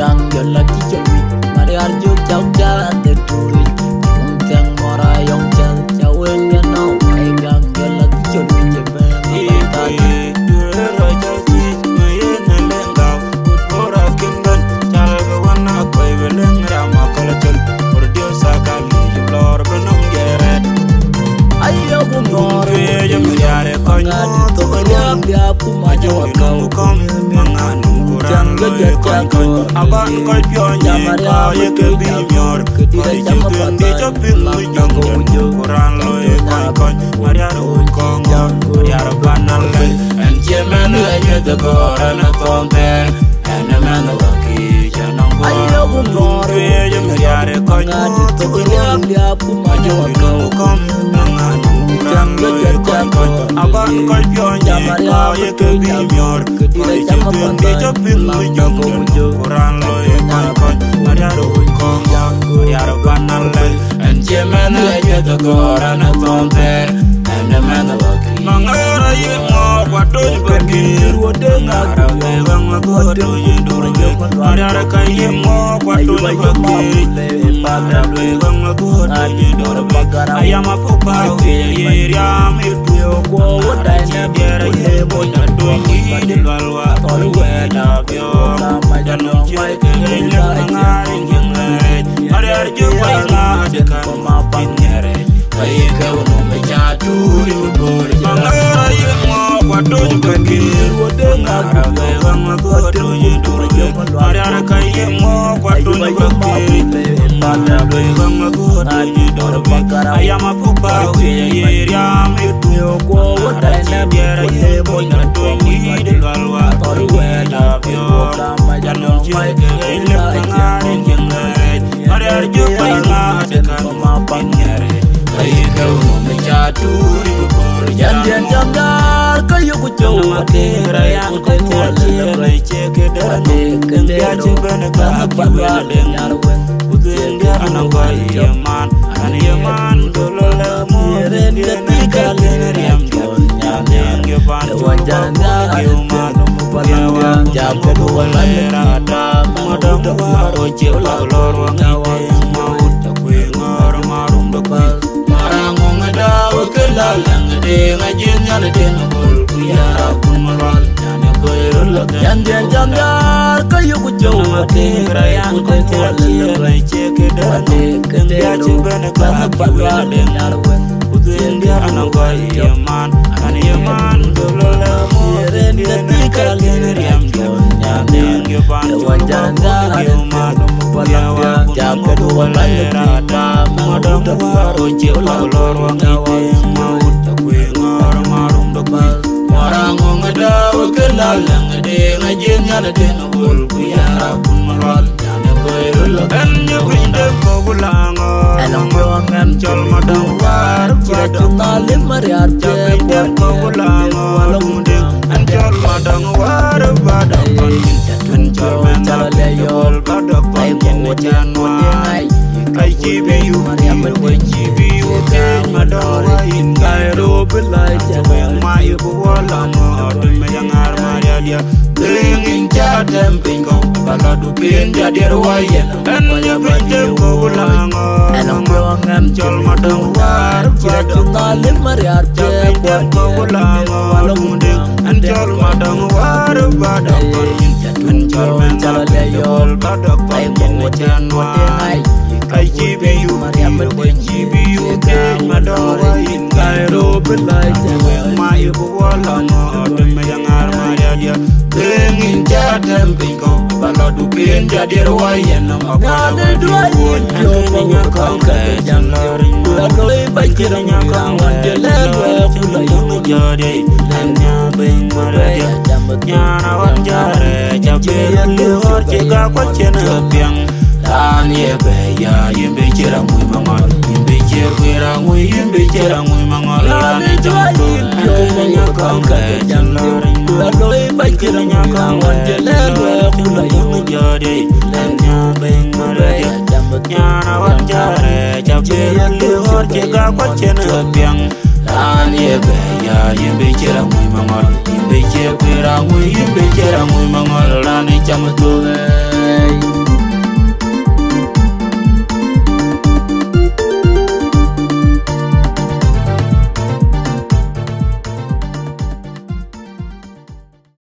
gang yo la ki choli mari arjo chau cha te turi tang mora yong chal chawen ya no ai gang yo la ki choli je ben Aban koi pionye kaya ke binyor Kadi jibin di jabin mujung Kuran loe koi koi Mariara ukongo Mariara banale En jemenu enye de gorana tomben Ene menu waki janong buang Nungkwe je mariare koi Mujung Nanganung kuran loe koi koi Aban koi pionye kaya ke binyor Kadi jibin di jabin mujung Kuran loe koi koi Mariara ukongo Mariara banale En jemenu enye de gorana tomben Ene menu waki Mangara yemo Wadoy berkir Ngara wegang magodo yenduro Mariara kaye mo Wadoy berkir Ngara wegang magodo yenduro Ayama pupa Yeriam ilpuyo Kwa wadanya biara yebo Nyadoy hidil walwa Weda pyo Janong jeke Ilang ngaring yenglet Mariara jupay nga Adekan mapin nyere Kaye kewno mejaturi Mubori Mangara yemo Wadoy berkir Ngara wegang magodo yenduro Mariara kaye mo Wadoy berkir Ngara wegang magodo yenduro Ayama pupa Yeriam ilpuyo Kwa wadanya biara yebo Nyadoy hidil walwa Weda pyo Janong jeke Ilang ngaring yenglet Mariara jupay nga Adekan mapin nyere Kaye kewno mejaturi Mubori Jangan jamdar kayu kucau Matera yang kecil Ceke dan Dia cibana kakiwil Udin dia anak bayi yaman An yaman Dolola murin Ketika liriam Nyanyian Gepan Wajan Yuman Yawan Jago Walera Ada Madang Waro Cila Lor Wangite Maut Takwe Ngar Marum Bakwi Marangong Adaw Kelalang Ade Ngajin Nyala Denabul Kuyara Kumalwal Nyane Koirul Jangan jamdar kayu kucau Matera yang kecil Ceke dan Dia cibana kakiwil Udin dia anak bayi yaman An yaman Dolola murin Ketika liriam Nyanyian Gepan Yuman Yawan Jago Walera Ada Madang Waro Cila Lor Wangite Maut Takwe Ngar Marum Bakwi Marangong Adaw Kelalang Ade Ngajin Nyala Denabul Kuyara Kumalwal Nyane Koirul En nyubindem Kogulango Elong buangan Jol Madang War Badang Talim mariar Jabindem Kogulango Alumuding En Jol Madang War Badang Panjin En Jol Menal Jol Badang Panjin Janwai Kai Jibiyu Kai Jibiyu Kai Madang Wain Kairo Belai Jabeng Mayu Buwala Modun Meyangar Maria Dia Kelingin Jadem Pingko Baladu Pin Jadir Wayen En Nyabindem Kogulango Elong buangan Jol Madang War Badang Talim mariar Jabindem Kogulango Alumuding En Jol Madang War Badang Panjin En Jol Menal Jol Badang Panjin Janwai Kai Jibiyu Kai Jibiyu Kai Madang Wain Kairo Belai Jabeng Mayu Buwala Modun Meyangar Maria Dia Kelingin Jadem Pingko Baladu Pin Jadir Wayen Ngade dua yinjo Pengokong kejang loring Lagoy Bajiranya kawan Delelwe Kulay Mujade Lenya Bing Maria Nyana Wanjare Jabil Luar Jika Kwachen Kepiang Tanye Beya Yimbe Cirang Mui Mangol Yimbe Cirang Mui Yimbe Cirang Mui Mangol Ngade dua yinjo Pengokong kejang loring Lagoy Bajiranya kawan Delelwe Kulay Mujade Lenya Bing Maria Nyana Wanjare Jabil Luar Jika Kwachen Kepiang Tanye Beya Yimbe Cirang Mui Mangol Yimbe Cirang Mui Yimbe Cirang Mui Mangol Lani Camatuwe